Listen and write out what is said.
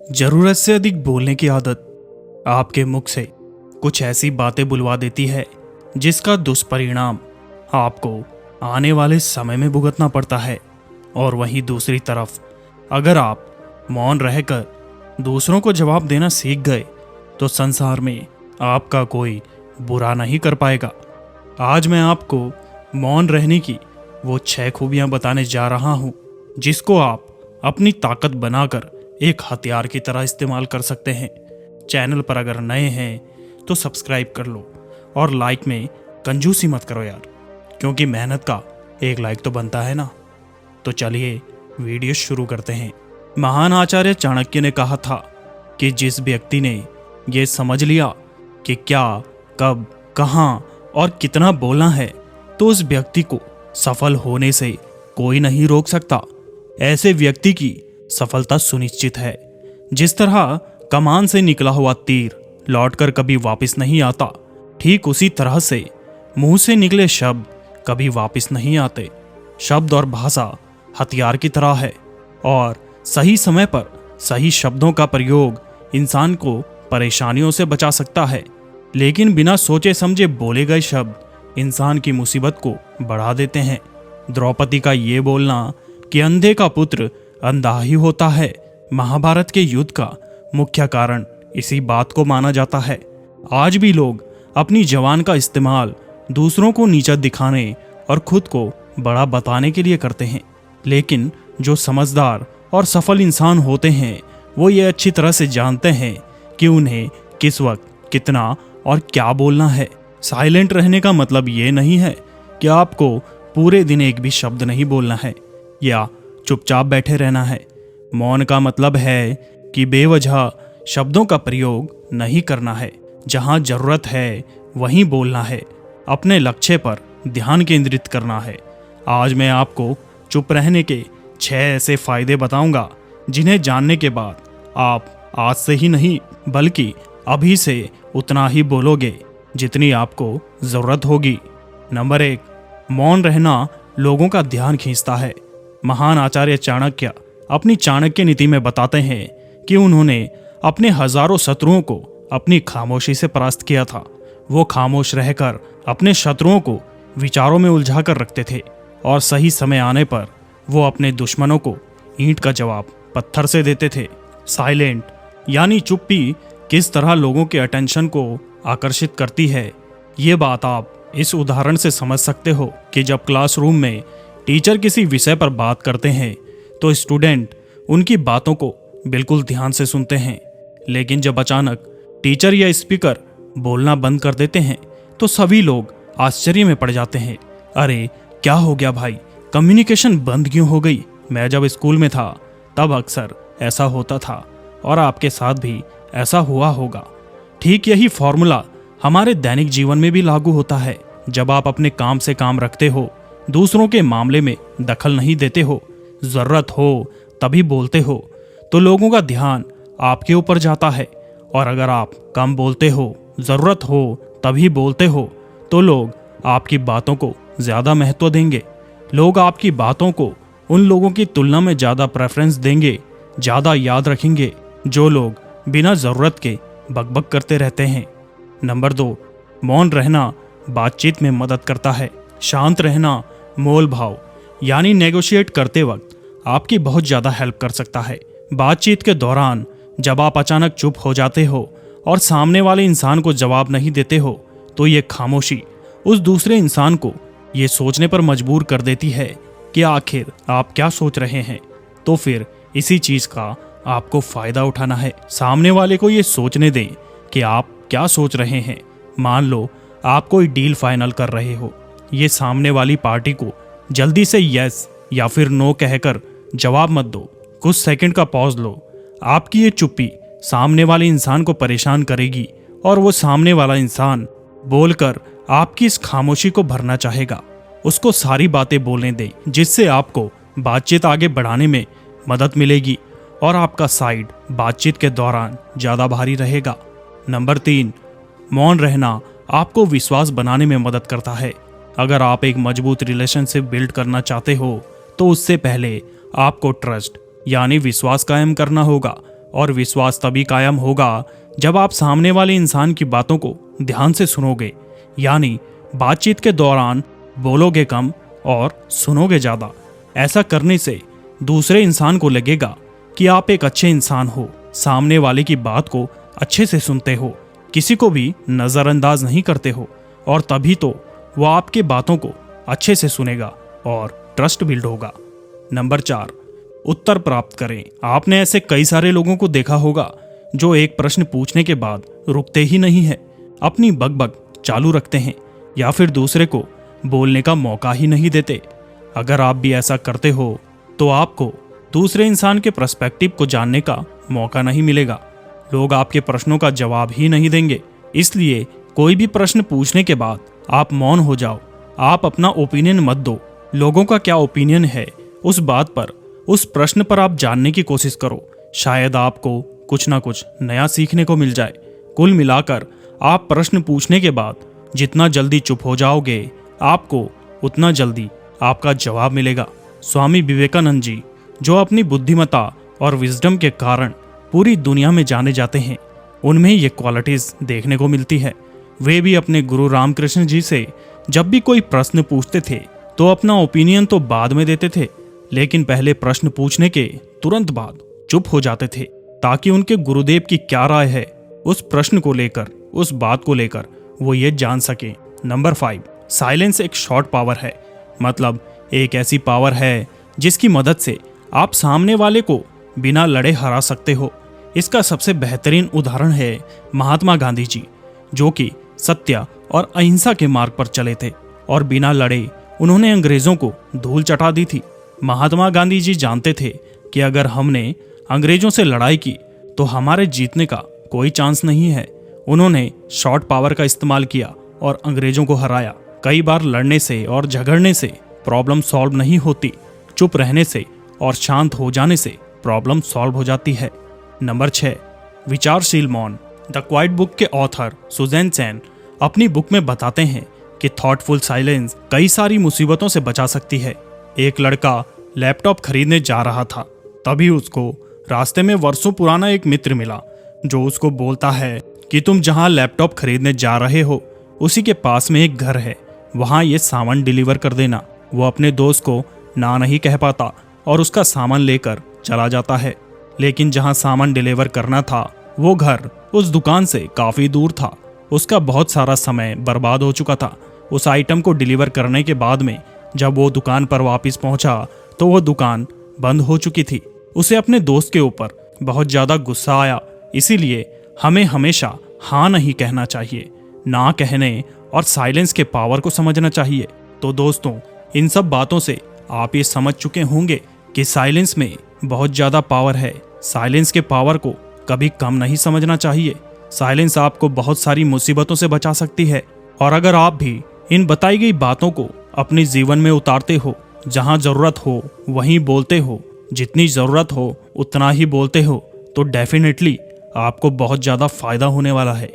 जरूरत से अधिक बोलने की आदत आपके मुख से कुछ ऐसी बातें बुलवा देती है जिसका दुष्परिणाम आपको आने वाले समय में भुगतना पड़ता है। और वहीं दूसरी तरफ अगर आप मौन रहकर दूसरों को जवाब देना सीख गए तो संसार में आपका कोई बुरा नहीं कर पाएगा। आज मैं आपको मौन रहने की वो 6 खूबियां बताने जा रहा हूं जिसको आप अपनी ताकत बनाकर एक हथियार की तरह इस्तेमाल कर सकते हैं। चैनल पर अगर नए हैं तो सब्सक्राइब कर लो और लाइक में कंजूसी मत करो यार, क्योंकि मेहनत का एक लाइक तो बनता है ना। तो चलिए वीडियो शुरू करते हैं। महान आचार्य चाणक्य ने कहा था कि जिस व्यक्ति ने ये समझ लिया कि क्या, कब, कहाँ और कितना बोलना है तो उस व्यक्ति को सफल होने से कोई नहीं रोक सकता। ऐसे व्यक्ति की सफलता सुनिश्चित है। जिस तरह कमान से निकला हुआ तीर लौटकर कभी वापस नहीं आता, ठीक उसी तरह से मुंह से निकले शब्द कभी वापस नहीं आते। शब्द और भाषा हथियार की तरह है और सही समय पर सही शब्दों का प्रयोग इंसान को परेशानियों से बचा सकता है, लेकिन बिना सोचे समझे बोले गए शब्द इंसान की मुसीबत को बढ़ा देते हैं। द्रौपदी का ये बोलना कि अंधे का पुत्र अंधा ही होता है महाभारत के युद्ध का मुख्य कारण इसी बात को माना जाता है। आज भी लोग अपनी जबान का इस्तेमाल दूसरों को नीचा दिखाने और खुद को बड़ा बताने के लिए करते हैं, लेकिन जो समझदार और सफल इंसान होते हैं वो ये अच्छी तरह से जानते हैं कि उन्हें किस वक्त कितना और क्या बोलना है। साइलेंट रहने का मतलब ये नहीं है कि आपको पूरे दिन एक भी शब्द नहीं बोलना है या चुपचाप बैठे रहना है। मौन का मतलब है कि बेवजह शब्दों का प्रयोग नहीं करना है। जहां जरूरत है वहीं बोलना है। अपने लक्ष्य पर ध्यान केंद्रित करना है। आज मैं आपको चुप रहने के 6 ऐसे फायदे बताऊंगा जिन्हें जानने के बाद आप आज से ही नहीं बल्कि अभी से उतना ही बोलोगे जितनी आपको जरूरत होगी। नंबर 1, मौन रहना लोगों का ध्यान खींचता है। महान आचार्य चाणक्य अपनी चाणक्य नीति में बताते हैं कि उन्होंने अपने हजारों शत्रुओं को अपनी खामोशी से परास्त किया था। वो खामोश रहकर अपने शत्रुओं को विचारों में उलझाकर रखते थे और सही समय आने पर वो अपने दुश्मनों को ईंट का जवाब पत्थर से देते थे। साइलेंट यानी चुप्पी किस तरह लोगों के अटेंशन को आकर्षित करती है, ये बात आप इस उदाहरण से समझ सकते हो कि जब क्लासरूम में टीचर किसी विषय पर बात करते हैं तो स्टूडेंट उनकी बातों को बिल्कुल ध्यान से सुनते हैं, लेकिन जब अचानक टीचर या स्पीकर बोलना बंद कर देते हैं तो सभी लोग आश्चर्य में पड़ जाते हैं। अरे क्या हो गया भाई, कम्युनिकेशन बंद क्यों हो गई? मैं जब स्कूल में था तब अक्सर ऐसा होता था और आपके साथ भी ऐसा हुआ होगा। ठीक यही फॉर्मूला हमारे दैनिक जीवन में भी लागू होता है। जब आप अपने काम से काम रखते हो, दूसरों के मामले में दखल नहीं देते हो, जरूरत हो तभी बोलते हो, तो लोगों का ध्यान आपके ऊपर जाता है। और अगर आप कम बोलते हो, जरूरत हो तभी बोलते हो, तो लोग आपकी बातों को ज्यादा महत्व देंगे। लोग आपकी बातों को उन लोगों की तुलना में ज्यादा प्रेफरेंस देंगे, ज्यादा याद रखेंगे जो लोग बिना जरूरत के बकबक करते रहते हैं। नंबर 2, मौन रहना बातचीत में मदद करता है। शांत रहना मोल भाव यानी नेगोशिएट करते वक्त आपकी बहुत ज़्यादा हेल्प कर सकता है। बातचीत के दौरान जब आप अचानक चुप हो जाते हो और सामने वाले इंसान को जवाब नहीं देते हो तो ये खामोशी उस दूसरे इंसान को ये सोचने पर मजबूर कर देती है कि आखिर आप क्या सोच रहे हैं। तो फिर इसी चीज़ का आपको फ़ायदा उठाना है। सामने वाले को ये सोचने दें कि आप क्या सोच रहे हैं। मान लो आप कोई डील फाइनल कर रहे हो, ये सामने वाली पार्टी को जल्दी से यस या फिर नो कहकर जवाब मत दो। कुछ सेकंड का पॉज लो। आपकी ये चुप्पी सामने वाले इंसान को परेशान करेगी और वो सामने वाला इंसान बोलकर आपकी इस खामोशी को भरना चाहेगा। उसको सारी बातें बोलने दें जिससे आपको बातचीत आगे बढ़ाने में मदद मिलेगी और आपका साइड बातचीत के दौरान ज़्यादा भारी रहेगा। नंबर 3, मौन रहना आपको विश्वास बनाने में मदद करता है। अगर आप एक मजबूत रिलेशनशिप बिल्ड करना चाहते हो तो उससे पहले आपको ट्रस्ट यानी विश्वास कायम करना होगा और विश्वास तभी कायम होगा जब आप सामने वाले इंसान की बातों को ध्यान से सुनोगे, यानी बातचीत के दौरान बोलोगे कम और सुनोगे ज़्यादा। ऐसा करने से दूसरे इंसान को लगेगा कि आप एक अच्छे इंसान हो, सामने वाले की बात को अच्छे से सुनते हो, किसी को भी नज़रअंदाज नहीं करते हो, और तभी तो वो आपकी बातों को अच्छे से सुनेगा और ट्रस्ट बिल्ड होगा। नंबर 4, उत्तर प्राप्त करें। आपने ऐसे कई सारे लोगों को देखा होगा जो एक प्रश्न पूछने के बाद रुकते ही नहीं है, अपनी बकबक चालू रखते हैं या फिर दूसरे को बोलने का मौका ही नहीं देते। अगर आप भी ऐसा करते हो तो आपको दूसरे इंसान के पर्सपेक्टिव को जानने का मौका नहीं मिलेगा। लोग आपके प्रश्नों का जवाब ही नहीं देंगे। इसलिए कोई भी प्रश्न पूछने के बाद आप मौन हो जाओ। आप अपना ओपिनियन मत दो। लोगों का क्या ओपिनियन है उस बात पर, उस प्रश्न पर आप जानने की कोशिश करो। शायद आपको कुछ ना कुछ नया सीखने को मिल जाए। कुल मिलाकर आप प्रश्न पूछने के बाद जितना जल्दी चुप हो जाओगे, आपको उतना जल्दी आपका जवाब मिलेगा। स्वामी विवेकानंद जी, जो अपनी बुद्धिमत्ता और विजडम के कारण पूरी दुनिया में जाने जाते हैं, उनमें ये क्वालिटीज देखने को मिलती है। वे भी अपने गुरु रामकृष्ण जी से जब भी कोई प्रश्न पूछते थे तो अपना ओपिनियन तो बाद में देते थे, लेकिन पहले प्रश्न पूछने के तुरंत बाद चुप हो जाते थे, ताकि उनके गुरुदेव की क्या राय है उस प्रश्न को लेकर, उस बात को लेकर वो ये जान सके। नंबर 5, साइलेंस एक शॉर्ट पावर है। मतलब एक ऐसी पावर है जिसकी मदद से आप सामने वाले को बिना लड़े हरा सकते हो। इसका सबसे बेहतरीन उदाहरण है महात्मा गांधी जी, जो कि सत्य और अहिंसा के मार्ग पर चले थे और बिना लड़े उन्होंने अंग्रेजों को धूल चटा दी थी। महात्मा गांधी जी जानते थे कि अगर हमने अंग्रेजों से लड़ाई की तो हमारे जीतने का कोई चांस नहीं है। उन्होंने शॉर्ट पावर का इस्तेमाल किया और अंग्रेजों को हराया। कई बार लड़ने से और झगड़ने से प्रॉब्लम सॉल्व नहीं होती, चुप रहने से और शांत हो जाने से प्रॉब्लम सॉल्व हो जाती है। नंबर 6, विचारशील मौन। द क्वाइट बुक के ऑथर सुजैन चैन अपनी बुक में बताते हैं कि थॉटफुल साइलेंस कई सारी मुसीबतों से बचा सकती है। एक लड़का लैपटॉप खरीदने जा रहा था, तभी उसको रास्ते में वर्षों पुराना एक मित्र मिला, जो उसको बोलता है कि तुम जहां लैपटॉप खरीदने जा रहे हो उसी के पास में एक घर है, वहां ये सामान डिलीवर कर देना। वो अपने दोस्त को ना नहीं कह पाता और उसका सामान लेकर चला जाता है, लेकिन जहां सामान डिलीवर करना था वो घर उस दुकान से काफी दूर था। उसका बहुत सारा समय बर्बाद हो चुका था। उस आइटम को डिलीवर करने के बाद में जब वो दुकान पर वापस पहुंचा तो वो दुकान बंद हो चुकी थी। उसे अपने दोस्त के ऊपर बहुत ज्यादा गुस्सा आया। इसीलिए हमें हमेशा हाँ नहीं कहना चाहिए, ना कहने और साइलेंस के पावर को समझना चाहिए। तो दोस्तों, इन सब बातों से आप ये समझ चुके होंगे कि साइलेंस में बहुत ज्यादा पावर है। साइलेंस के पावर को कभी कम नहीं समझना चाहिए। साइलेंस आपको बहुत सारी मुसीबतों से बचा सकती है। और अगर आप भी इन बताई गई बातों को अपने जीवन में उतारते हो, जहां जरूरत हो वहीं बोलते हो, जितनी जरूरत हो उतना ही बोलते हो, तो डेफिनेटली आपको बहुत ज्यादा फायदा होने वाला है।